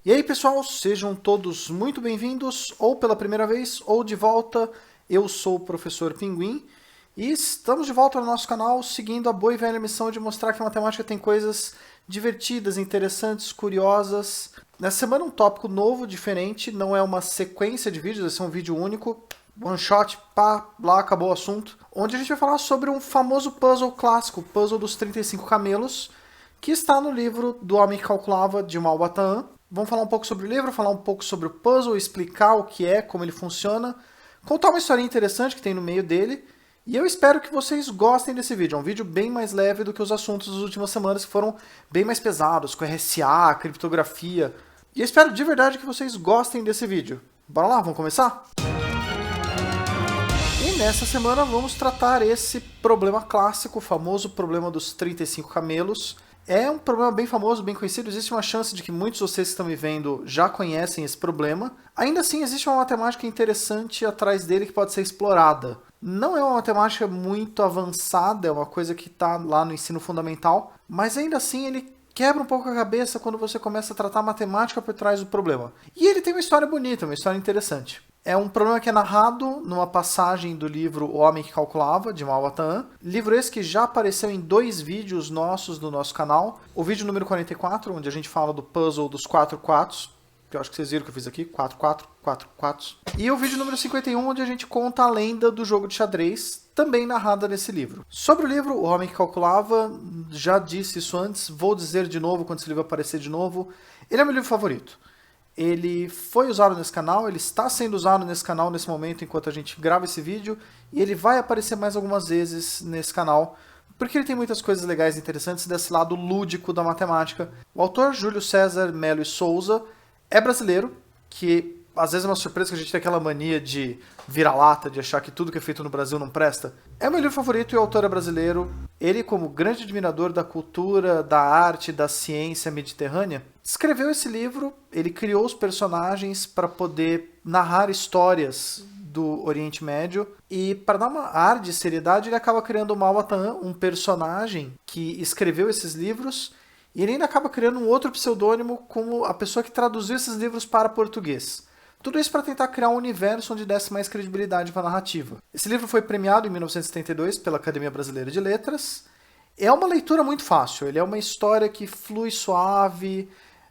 E aí, pessoal, sejam todos muito bem-vindos, ou pela primeira vez, ou de volta. Eu sou o Professor Pinguim, e estamos de volta no nosso canal, seguindo a boa e velha missão de mostrar que a matemática tem coisas divertidas, interessantes, curiosas. Nessa semana um tópico novo, diferente, não é uma sequência de vídeos, esse é um vídeo único, one shot, pá, lá acabou o assunto, onde a gente vai falar sobre um famoso puzzle clássico, o puzzle dos 35 camelos, que está no livro do Homem que Calculava, de Malba Tahan. Vamos falar um pouco sobre o livro, falar um pouco sobre o puzzle, explicar o que é, como ele funciona, contar uma historinha interessante que tem no meio dele, e eu espero que vocês gostem desse vídeo. É um vídeo bem mais leve do que os assuntos das últimas semanas, que foram bem mais pesados, com RSA, criptografia. E eu espero de verdade que vocês gostem desse vídeo. Bora lá, vamos começar? E nessa semana vamos tratar esse problema clássico, o famoso problema dos 35 camelos. É um problema bem famoso, bem conhecido, existe uma chance de que muitos de vocês que estão me vendo já conhecem esse problema. Ainda assim, existe uma matemática interessante atrás dele que pode ser explorada. Não é uma matemática muito avançada, é uma coisa que está lá no ensino fundamental, mas ainda assim ele quebra um pouco a cabeça quando você começa a tratar a matemática por trás do problema. E ele tem uma história bonita, uma história interessante. É um problema que é narrado numa passagem do livro O Homem que Calculava, de Malba Tahan. Livro esse que já apareceu em 2 vídeos nossos no nosso canal. O vídeo número 44, onde a gente fala do puzzle dos 4 quatos, que eu acho que vocês viram que eu fiz aqui, 4 quatos. E o vídeo número 51, onde a gente conta a lenda do jogo de xadrez, também narrada nesse livro. Sobre o livro O Homem que Calculava, já disse isso antes, vou dizer de novo quando esse livro aparecer de novo. Ele é meu livro favorito. Ele foi usado nesse canal, ele está sendo usado nesse canal nesse momento enquanto a gente grava esse vídeo, e ele vai aparecer mais algumas vezes nesse canal, porque ele tem muitas coisas legais e interessantes desse lado lúdico da matemática. O autor, Júlio César Melo e Souza, é brasileiro, que às vezes é uma surpresa que a gente tem aquela mania de vira-lata, de achar que tudo que é feito no Brasil não presta. É meu livro favorito e o autor é brasileiro. Ele, como grande admirador da cultura, da arte, da ciência mediterrânea, escreveu esse livro, ele criou os personagens para poder narrar histórias do Oriente Médio, e para dar uma ar de seriedade ele acaba criando o Malba Tahan, um personagem que escreveu esses livros, e ele ainda acaba criando um outro pseudônimo como a pessoa que traduziu esses livros para português. Tudo isso para tentar criar um universo onde desse mais credibilidade para a narrativa. Esse livro foi premiado em 1972 pela Academia Brasileira de Letras. É uma leitura muito fácil, ele é uma história que flui suave,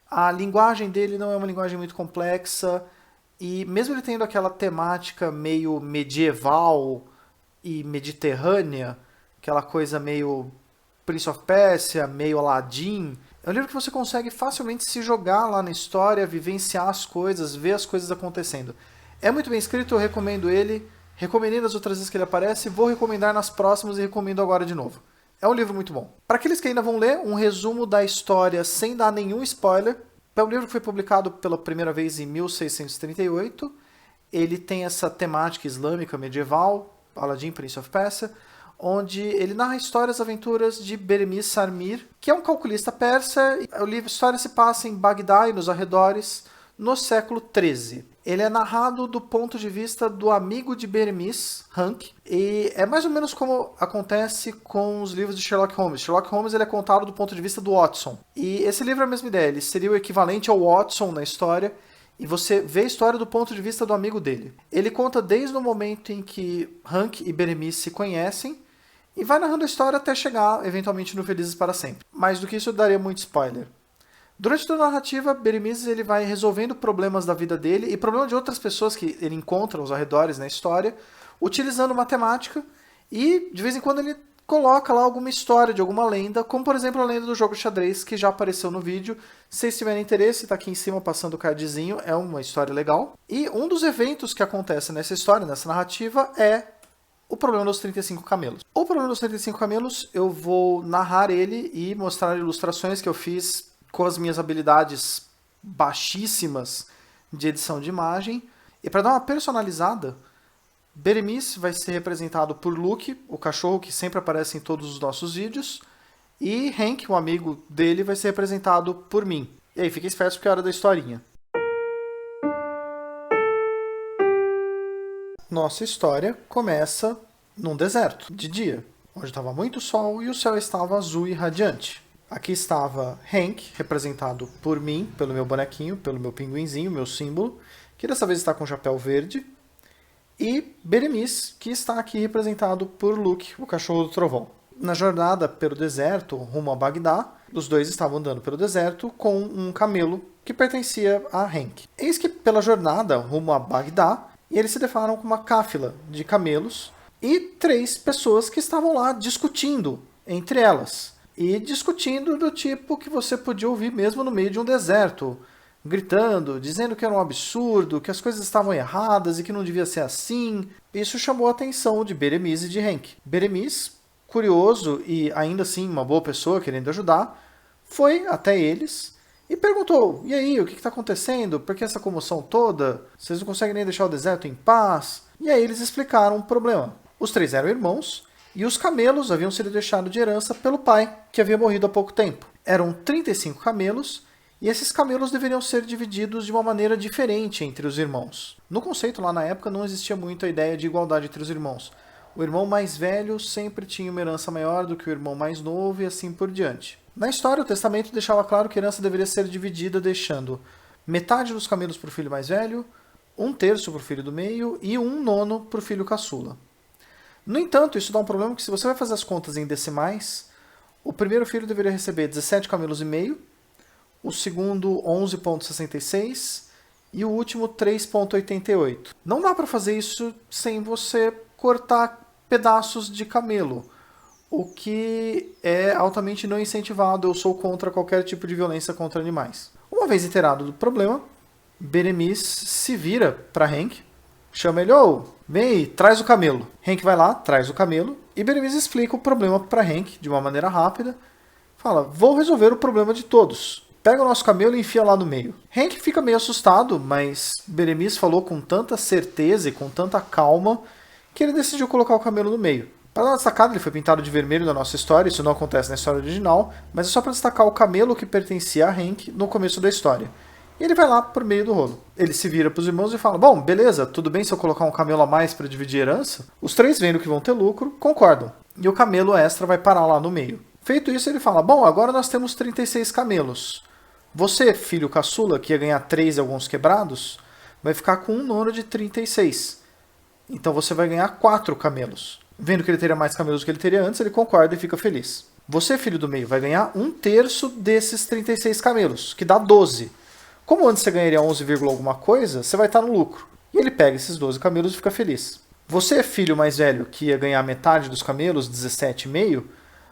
a linguagem dele não é uma linguagem muito complexa, e mesmo ele tendo aquela temática meio medieval e mediterrânea, aquela coisa meio Prince of Persia, meio Aladdin, é um livro que você consegue facilmente se jogar lá na história, vivenciar as coisas, ver as coisas acontecendo. É muito bem escrito, eu recomendo ele, recomendei nas outras vezes que ele aparece, vou recomendar nas próximas e recomendo agora de novo. É um livro muito bom. Para aqueles que ainda vão ler, um resumo da história sem dar nenhum spoiler. É um livro que foi publicado pela primeira vez em 1638. Ele tem essa temática islâmica medieval, Aladdin, Prince of Persia, onde ele narra histórias e aventuras de Beremiz Sarmir, que é um calculista persa. A história se passa em Bagdá e nos arredores, no século XIII. Ele é narrado do ponto de vista do amigo de Beremiz, Hank, e é mais ou menos como acontece com os livros de Sherlock Holmes. Sherlock Holmes ele é contado do ponto de vista do Watson. E esse livro é a mesma ideia, ele seria o equivalente ao Watson na história, e você vê a história do ponto de vista do amigo dele. Ele conta desde o momento em que Hank e Beremiz se conhecem, e vai narrando a história até chegar, eventualmente, no Felizes para Sempre. Mais do que isso, eu daria muito spoiler. Durante toda a narrativa, Beremiz ele vai resolvendo problemas da vida dele e problemas de outras pessoas que ele encontra aos arredores na história, utilizando matemática, e de vez em quando ele coloca lá alguma história de alguma lenda, como por exemplo a lenda do jogo de xadrez, que já apareceu no vídeo. Se vocês tiverem interesse, está aqui em cima passando o cardzinho, é uma história legal. E um dos eventos que acontece nessa história, nessa narrativa, é o problema dos 35 camelos. O problema dos 35 camelos, eu vou narrar ele e mostrar ilustrações que eu fiz com as minhas habilidades baixíssimas de edição de imagem. E para dar uma personalizada, Beremiz vai ser representado por Luke, o cachorro que sempre aparece em todos os nossos vídeos, e Hank, o amigo dele, vai ser representado por mim. E aí, fiquem espertos porque é a hora da historinha. Nossa história começa num deserto, de dia, onde estava muito sol e o céu estava azul e radiante. Aqui estava Hank, representado por mim, pelo meu bonequinho, pelo meu pinguinzinho, meu símbolo, que dessa vez está com o chapéu verde, e Beremiz, que está aqui representado por Luke, o cachorro do trovão. Na jornada pelo deserto, rumo a Bagdá, os dois estavam andando pelo deserto com um camelo que pertencia a Hank. Eis que pela jornada rumo a Bagdá, eles se deparam com uma cáfila de camelos e 3 pessoas que estavam lá discutindo entre elas. E discutindo do tipo que você podia ouvir mesmo no meio de um deserto, gritando, dizendo que era um absurdo, que as coisas estavam erradas e que não devia ser assim. Isso chamou a atenção de Beremiz e de Hank. Beremiz, curioso e ainda assim uma boa pessoa, querendo ajudar, foi até eles e perguntou: e aí, o que está acontecendo? Por que essa comoção toda? Vocês não conseguem nem deixar o deserto em paz? E aí eles explicaram o problema. Os 3 eram irmãos e os camelos haviam sido deixados de herança pelo pai, que havia morrido há pouco tempo. Eram 35 camelos e esses camelos deveriam ser divididos de uma maneira diferente entre os irmãos. No conceito lá na época não existia muito a ideia de igualdade entre os irmãos. O irmão mais velho sempre tinha uma herança maior do que o irmão mais novo e assim por diante. Na história, o testamento deixava claro que a herança deveria ser dividida deixando metade dos camelos para o filho mais velho, 1/3 para o filho do meio e 1/9 para o filho caçula. No entanto, isso dá um problema que se você vai fazer as contas em decimais, o primeiro filho deveria receber 17 camelos e meio, o segundo 11,66 e o último 3,88. Não dá para fazer isso sem você cortar pedaços de camelo, o que é altamente não incentivado. Eu sou contra qualquer tipo de violência contra animais. Uma vez inteirado do problema, Beremiz se vira para Hank, chama ele: ô, vem aí, traz o camelo. Hank vai lá, traz o camelo, e Beremiz explica o problema para Hank de uma maneira rápida. Fala: vou resolver o problema de todos. Pega o nosso camelo e enfia lá no meio. Hank fica meio assustado, mas Beremiz falou com tanta certeza e com tanta calma que ele decidiu colocar o camelo no meio. Para dar uma destacada, ele foi pintado de vermelho na nossa história, isso não acontece na história original, mas é só para destacar o camelo que pertencia a Hank no começo da história. E ele vai lá por meio do rolo. Ele se vira para os irmãos e fala: bom, beleza, tudo bem se eu colocar um camelo a mais para dividir herança? Os 3, vendo que vão ter lucro, concordam. E o camelo extra vai parar lá no meio. Feito isso, ele fala: bom, agora nós temos 36 camelos. Você, filho caçula, que ia ganhar 3 e alguns quebrados, vai ficar com 1/9 de 36. Então você vai ganhar 4 camelos. Vendo que ele teria mais camelos do que ele teria antes, ele concorda e fica feliz. Você, filho do meio, vai ganhar 1/3 desses 36 camelos, que dá 12. Como antes você ganharia 11, alguma coisa, você vai estar no lucro. E ele pega esses 12 camelos e fica feliz. Você, filho mais velho, que ia ganhar metade dos camelos, 17,5,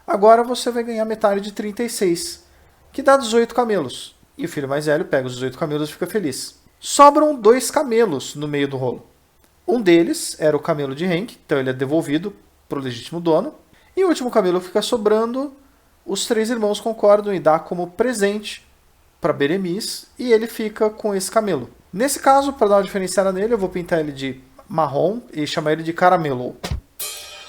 agora você vai ganhar metade de 36, que dá 18 camelos. E o filho mais velho pega os 18 camelos e fica feliz. Sobram 2 camelos no meio do rolo. Um deles era o camelo de Hank, então ele é devolvido para o legítimo dono. E o último camelo que fica sobrando, os 3 irmãos concordam em dar como presente para Beremiz, e ele fica com esse camelo. Nesse caso, para dar uma diferenciada nele, eu vou pintar ele de marrom e chamar ele de caramelo.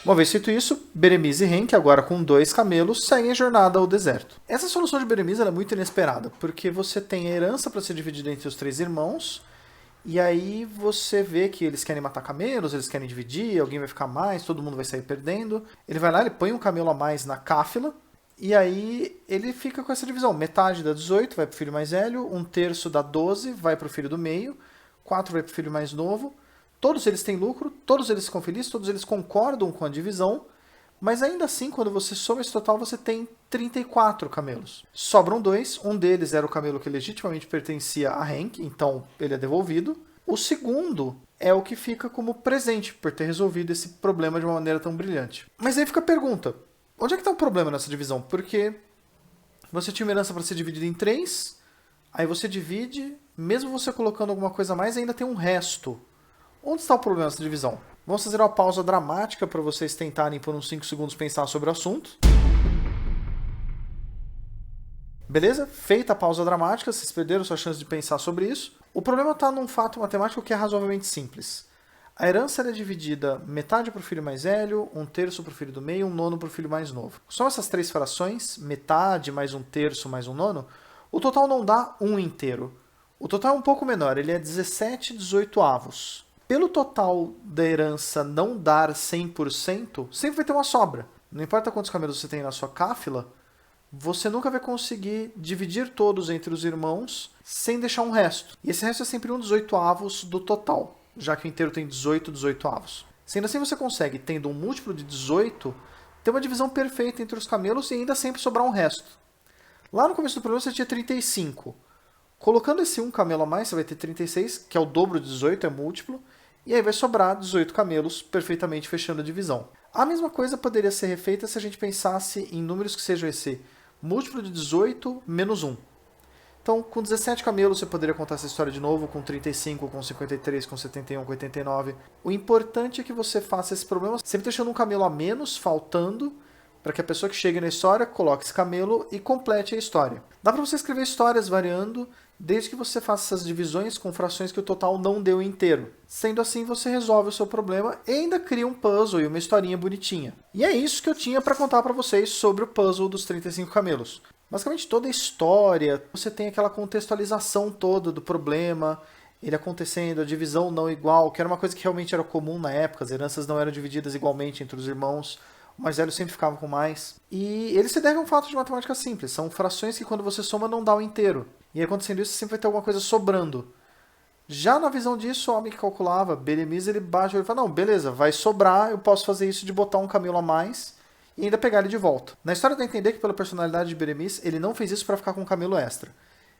Uma vez feito isso, Beremiz e Hank, agora com 2 camelos, seguem a jornada ao deserto. Essa solução de Beremiz é muito inesperada, porque você tem a herança para ser dividida entre os 3 irmãos, e aí você vê que eles querem matar camelos, eles querem dividir, alguém vai ficar mais, todo mundo vai sair perdendo. Ele vai lá, ele põe um camelo a mais na cáfila, e aí ele fica com essa divisão. Metade dá 18, vai para o filho mais velho, 1/3 dá 12, vai para o filho do meio, 4 vai para o filho mais novo. Todos eles têm lucro, todos eles ficam felizes, todos eles concordam com a divisão, mas ainda assim, quando você soma esse total, você tem 34 camelos. Sobram 2, um deles era o camelo que legitimamente pertencia a Hank, então ele é devolvido. O segundo é o que fica como presente, por ter resolvido esse problema de uma maneira tão brilhante. Mas aí fica a pergunta: onde é que está o problema nessa divisão? Porque você tinha uma herança para ser dividida em 3, aí você divide, mesmo você colocando alguma coisa a mais, ainda tem um resto. Onde está o problema nessa divisão? Vamos fazer uma pausa dramática para vocês tentarem por uns 5 segundos pensar sobre o assunto. Beleza? Feita a pausa dramática, vocês perderam sua chance de pensar sobre isso. O problema está num fato matemático que é razoavelmente simples. A herança é dividida metade para o filho mais velho, 1/3 para o filho do meio e 1/9 para o filho mais novo. São essas 3 frações, metade mais 1/3 mais 1/9, o total não dá 1 inteiro. O total é um pouco menor, ele é 17/18. Pelo total da herança não dar 100%, sempre vai ter uma sobra. Não importa quantos camelos você tem na sua cáfila, você nunca vai conseguir dividir todos entre os irmãos sem deixar um resto. E esse resto é sempre um 18avos do total, já que o inteiro tem 18 18avos. Sendo assim, você consegue, tendo um múltiplo de 18, ter uma divisão perfeita entre os camelos e ainda sempre sobrar um resto. Lá no começo do problema você tinha 35. Colocando esse um camelo a mais, você vai ter 36, que é o dobro de 18, é múltiplo, e aí vai sobrar 18 camelos, perfeitamente fechando a divisão. A mesma coisa poderia ser refeita se a gente pensasse em números que sejam esse múltiplo de 18 menos 1. Então, com 17 camelos, você poderia contar essa história de novo, com 35, com 53, com 71, com 89. O importante é que você faça esse problema sempre deixando um camelo a menos, faltando, para que a pessoa que chegue na história coloque esse camelo e complete a história. Dá para você escrever histórias variando, desde que você faça essas divisões com frações que o total não deu inteiro. Sendo assim, você resolve o seu problema e ainda cria um puzzle e uma historinha bonitinha. E é isso que eu tinha para contar para vocês sobre o puzzle dos 35 camelos. Basicamente toda a história, você tem aquela contextualização toda do problema, ele acontecendo, a divisão não igual, que era uma coisa que realmente era comum na época, as heranças não eram divididas igualmente entre os irmãos, o mais velho sempre ficava com mais. E ele se deve a um fato de matemática simples, são frações que quando você soma não dá o inteiro. E acontecendo isso, sempre vai ter alguma coisa sobrando. Já na visão disso, o homem que calculava, Beremiz, ele bate e fala, não, beleza, vai sobrar, eu posso fazer isso de botar um camelo a mais e ainda pegar ele de volta. Na história dá a entender que pela personalidade de Beremiz, ele não fez isso para ficar com um camelo extra.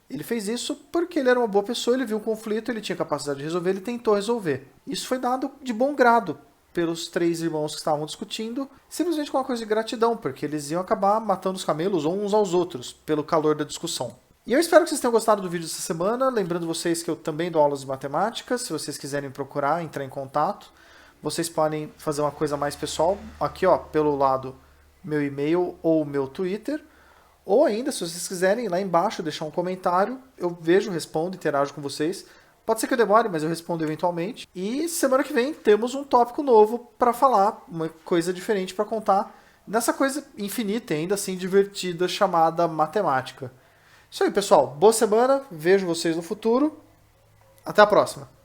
Ele fez isso porque ele era uma boa pessoa, ele viu um conflito, ele tinha capacidade de resolver, ele tentou resolver. Isso foi dado de bom grado pelos 3 irmãos que estavam discutindo, simplesmente com uma coisa de gratidão, porque eles iam acabar matando os camelos uns aos outros, pelo calor da discussão. E eu espero que vocês tenham gostado do vídeo dessa semana, lembrando vocês que eu também dou aulas de matemática, se vocês quiserem procurar, entrar em contato, vocês podem fazer uma coisa mais pessoal, aqui ó, pelo lado meu e-mail ou meu Twitter, ou ainda, se vocês quiserem, lá embaixo deixar um comentário, eu vejo, respondo, interajo com vocês. Pode ser que eu demore, mas eu respondo eventualmente. E semana que vem temos um tópico novo para falar, uma coisa diferente para contar, nessa coisa infinita e ainda assim divertida chamada matemática. Isso aí, pessoal. Boa semana, vejo vocês no futuro. Até a próxima.